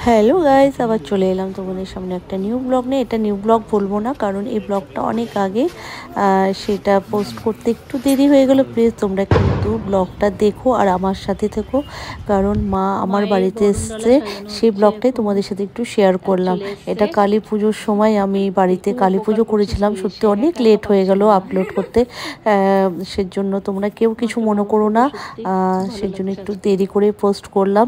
Hello guys, আবার চলে এলাম তোমাদের সামনে একটা নিউ ব্লগ নিয়ে। এটা নিউ ব্লগ বলবো না, কারণ এই ব্লগটা অনেক আগে, সেটা পোস্ট করতে একটু দেরি হয়ে গেল। প্লিজ তোমরা কিন্তু ব্লগটা দেখো আর আমার সাথে থেকো, কারণ মা আমার বাড়িতে এসছে, সেই ব্লগটাই তোমাদের সাথে একটু শেয়ার করলাম। এটা কালী পুজোর সময় আমি বাড়িতে কালী পুজো করেছিলাম। সত্যি অনেক লেট হয়ে গেল আপলোড করতে, সেজন্য তোমরা কেউ কিছু মনে করো না। সেজন্য একটু দেরি করে পোস্ট করলাম।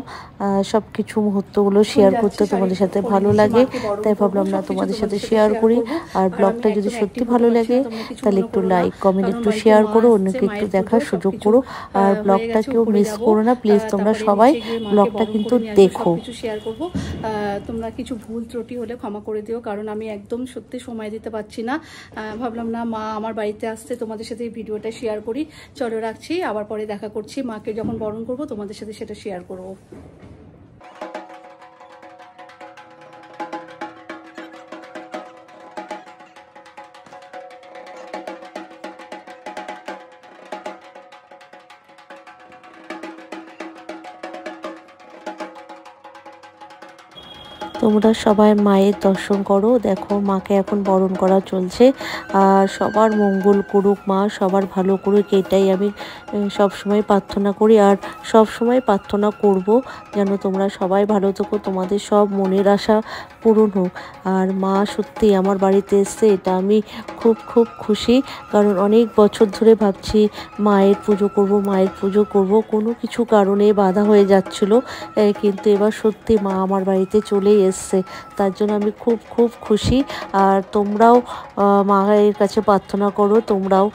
সব কিছু মুহূর্তগুলো শেয়ার করতে তোমাদের সাথে ভালো লাগে, তাই ভাবলাম না তোমাদের সাথে শেয়ার করি। আর ব্লগটা যদি সত্যি ভালো লাগে তাহলে একটু লাইক কমেন্ট একটু শেয়ার করো, অন্যকে একটু দেখার সুযোগ করো। আর ব্লগটা কেউ মিস করো না প্লিজ, তোমরা সবাই ব্লগটা কিন্তু দেখো। শেয়ার করবো, তোমরা কিছু ভুল ত্রুটি হলে ক্ষমা করে দিও, কারণ আমি একদম সত্যি সময় দিতে পারছি না। ভাবলাম না মা আমার বাড়িতে আসছে, তোমাদের সাথে এই ভিডিওটা শেয়ার করি। চলো রাখছি, আবার পরে দেখা করছি। মাকে যখন বরণ করবো তোমাদের সাথে সেটা শেয়ার করবো। তোমরা সবাই মায়ের দর্শন করো। দেখো মাকে এখন বরণ করা চলছে। আর সবার মঙ্গল করুক মা, সবার ভালো করুক, এটাই আমি সবসময় প্রার্থনা করি। আর সব সময় প্রার্থনা করব যেন তোমরা সবাই ভালো থেকো, তোমাদের সব মনের আশা পূরণ হোক। আর মা সত্যি আমার বাড়িতে এসছে, এটা আমি খুব খুব খুশি, কারণ অনেক বছর ধরে ভাবছি মায়ের পুজো করব, মায়ের পুজো করব, কোনো কিছু কারণে বাধা হয়ে যাচ্ছিল, কিন্তু এবার সত্যি মা আমার বাড়িতে চলেই এসছে, তার জন্য আমি খুব খুব খুশি। আর তোমরাও মায়ের কাছে প্রার্থনা করো, তোমরাও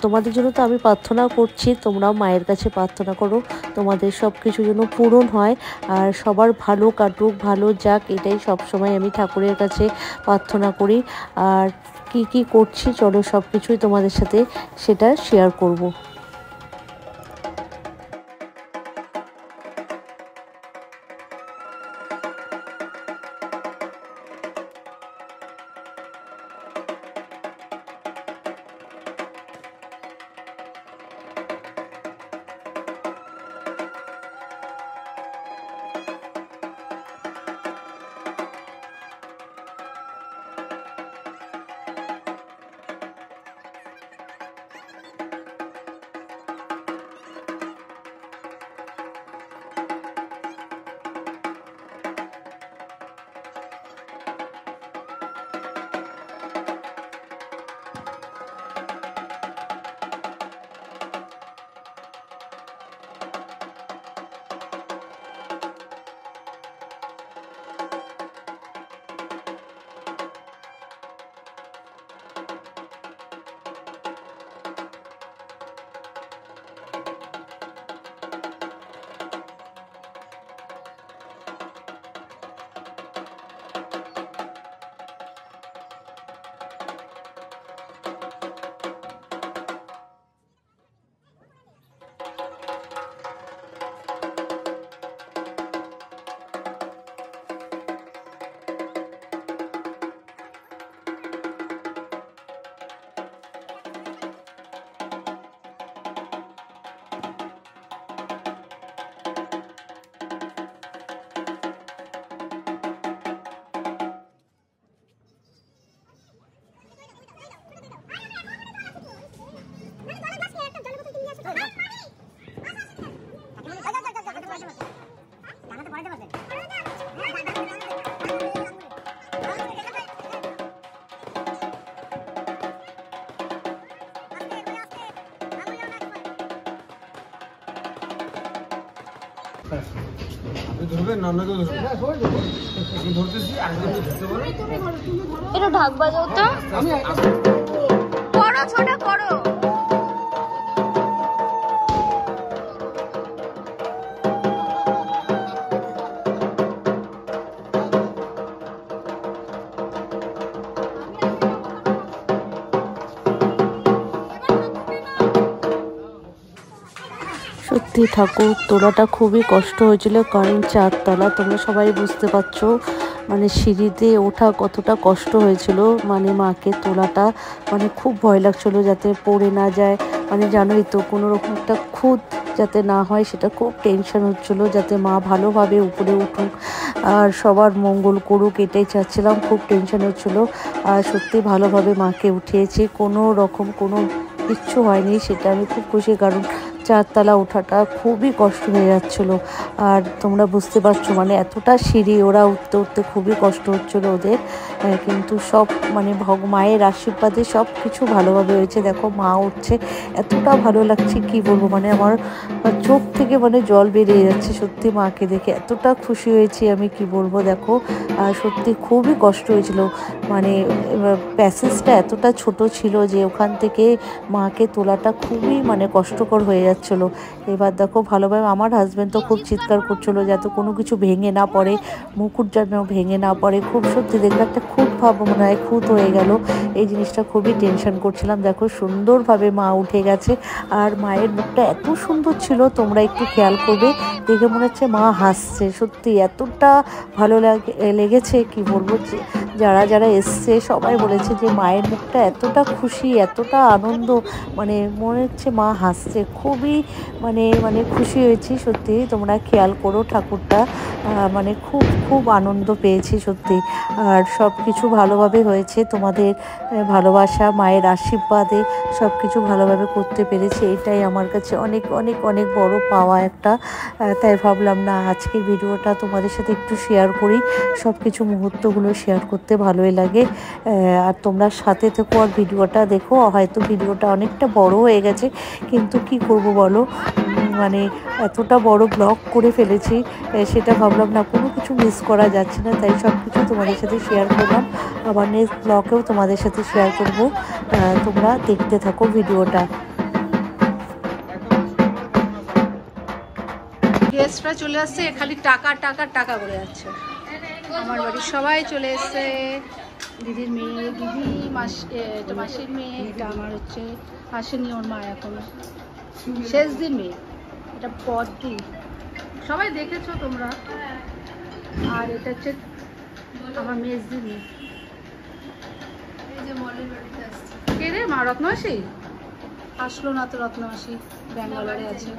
তোমাদের জন্য তো আমি প্রার্থনা করছি, তোমরাও মায়ের কাছে প্রার্থনা করো, তোমাদের সব কিছু যেন পূরণ হয় আর সবার ভালো কাটুক, ভালো যাক, এটাই সবসময় আমি ঠাকুরের কাছে প্রার্থনা করি। আর কি কি করছি চলো সব কিছুই তোমাদের সাথে সেটা শেয়ার করব। এটা ঢাক বাজাও তো, করো ছোট করো। সত্যি ঠাকুর তোলাটা খুবই কষ্ট হয়েছিল, কারণ 4 তলা, তোমরা সবাই বুঝতে পারছো, মানে সিঁড়িতে ওঠা কতটা কষ্ট হয়েছিল। মানে মাকে তোলাটা মানে খুব ভয় লাগছিল যাতে পড়ে না যায়, মানে জানোই তো কোনো রকম একটা খুদ যাতে না হয় সেটা খুব টেনশন হচ্ছিলো, যাতে মা ভালোভাবে উপরে উঠুক আর সবার মঙ্গল করুক, এটাই চাচ্ছিলাম। খুব টেনশন হচ্ছিলো। আর সত্যি ভালোভাবে মাকে উঠিয়েছি, কোনো রকম কোনো কিচ্ছু হয়নি, সেটা আমি খুব খুশি। কারণ 4 তলা ওঠাটা খুবই কষ্ট হয়ে যাচ্ছিলো। আর তোমরা বুঝতে পারছো মানে এতটা সিঁড়ি ওরা উঠতে উঠতে খুবই কষ্ট হচ্ছিলো ওদের। কিন্তু সব মানে মায়ের আশীর্বাদে সব কিছু ভালোভাবে হয়েছে। দেখো মা উঠছে, এতটা ভালো লাগছে কি বলবো, মানে আমার চোখ থেকে মানে জল বেরিয়ে যাচ্ছে সত্যি মাকে দেখে, এতটা খুশি হয়েছি আমি কি বলবো। দেখো সত্যি খুবই কষ্ট হয়েছিল, মানে প্যাসেজটা এতটা ছোট ছিল যে ওখান থেকে মাকে তোলাটা খুবই মানে কষ্টকর হয়ে যাচ্ছিলো। এবার দেখো ভালোভাবে আমার হাজব্যান্ড তো খুব চিৎকার করছিলো যাতে কোনো কিছু ভেঙে না পড়ে, মুকুট যেন ভেঙে না পড়ে। খুব সত্যি দেখলে একটা খুব মনে হয় খুঁত হয়ে গেল, এই জিনিসটা খুবই টেনশন করছিলাম। দেখো সুন্দরভাবে মা উঠে গেছে, আর মায়ের মুখটা এত সুন্দর ছিল, তোমরা একটু খেয়াল করবে, দেখে মনে হচ্ছে মা হাসছে। সত্যি এতটা ভালো লেগেছে কি বলবো, যারা যারা এসছে সবাই বলেছে যে মায়ের মুখটা এতটা খুশি, এতটা আনন্দ, মানে মনে হচ্ছে মা হাসছে। খুবই মানে খুশি হয়েছি সত্যি। তোমরা খেয়াল করো ঠাকুরটা, মানে খুব খুব আনন্দ পেয়েছি সত্যি। আর সব কিছু ভালোভাবে হয়েছে, তোমাদের ভালোবাসা মায়ের আশীর্বাদে সব কিছু ভালোভাবে করতে পেরেছি, এটাই আমার কাছে অনেক অনেক অনেক বড় পাওয়া একটা। তাই ভাবলাম না আজকের ভিডিওটা তোমাদের সাথে একটু শেয়ার করি। সব কিছু মুহূর্তগুলো শেয়ার করতে ভালোই লাগে। আর তোমরা সাথে থেকো আর ভিডিওটা দেখো। হয়তো ভিডিওটা অনেকটা বড় হয়ে গেছে, কিন্তু কি করব বলো, মানে এতটা বড় ব্লগ করে ফেলেছি, সেটা ভাবলাম না কোনো কিছু মিস করা যাচ্ছে না, তাই সব কিছু তোমাদের সাথে শেয়ার করলাম। আবার নেক্সট ব্লগেও তোমাদের সাথে শেয়ার করব, তোমরা দেখতে থাকো ভিডিওটা। গেস্টরা চলে আসছে, খালি টাকা টাকা টাকা করে যাচ্ছে। আমার বাড়ির সবাই চলে এসছে, দিদির মেয়ে, দিদি এটা মাসির মেয়ে, এটা আমার হচ্ছে আসেনি ওর মা এখন, শেষ দিন মেয়ে, এটা পদ্মি, সবাই দেখেছো তোমরা। আর এটা হচ্ছে আমার মেজদি মেয়ে। কে রে মা? রত্নমাসি আসলো না তো, রত্নমাসি ব্যাঙ্গালোরে আছে।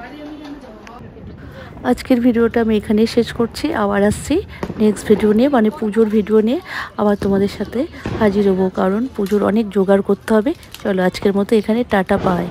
আজকের ভিডিওটা আমি এখানেই শেষ করছি, আবার আসছি নেক্সট ভিডিও নিয়ে, মানে পুজোর ভিডিও নিয়ে আবার তোমাদের সাথে হাজির হবো, কারণ পুজোর অনেক জোগাড় করতে হবে। চলো আজকের মতো এখানে টাটা, বাই।